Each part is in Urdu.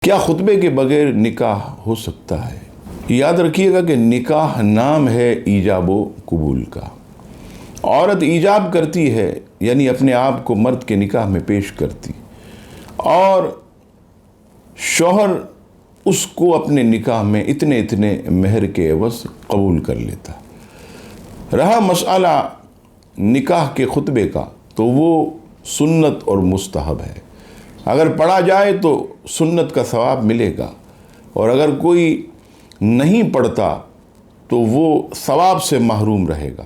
کیا خطبے کے بغیر نکاح ہو سکتا ہے؟ یاد رکھیے گا کہ نکاح نام ہے ایجاب و قبول کا۔ عورت ایجاب کرتی ہے یعنی اپنے آپ کو مرد کے نکاح میں پیش کرتی، اور شوہر اس کو اپنے نکاح میں اتنے مہر کے عوض قبول کر لیتا۔ رہا مسئلہ نکاح کے خطبے کا تو وہ سنت اور مستحب ہے۔ اگر پڑھا جائے تو سنت کا ثواب ملے گا، اور اگر کوئی نہیں پڑھتا تو وہ ثواب سے محروم رہے گا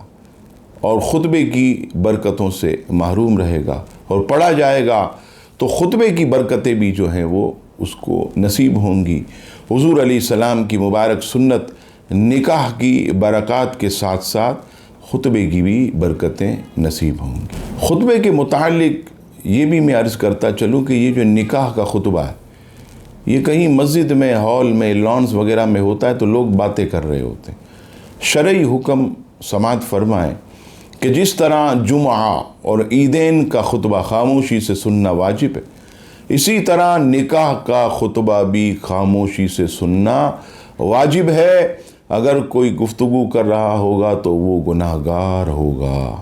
اور خطبے کی برکتوں سے محروم رہے گا، اور پڑھا جائے گا تو خطبے کی برکتیں بھی جو ہیں وہ اس کو نصیب ہوں گی۔ حضور علیہ السلام کی مبارک سنت نکاح کی برکات کے ساتھ ساتھ خطبے کی بھی برکتیں نصیب ہوں گی۔ خطبے کے متعلق یہ بھی میں عرض کرتا چلوں کہ یہ جو نکاح کا خطبہ ہے، یہ کہیں مسجد میں، ہال میں، لانز وغیرہ میں ہوتا ہے تو لوگ باتیں کر رہے ہوتے ہیں۔ شرعی حکم سماعت فرمائیں کہ جس طرح جمعہ اور عیدین کا خطبہ خاموشی سے سننا واجب ہے، اسی طرح نکاح کا خطبہ بھی خاموشی سے سننا واجب ہے۔ اگر کوئی گفتگو کر رہا ہوگا تو وہ گناہگار ہوگا۔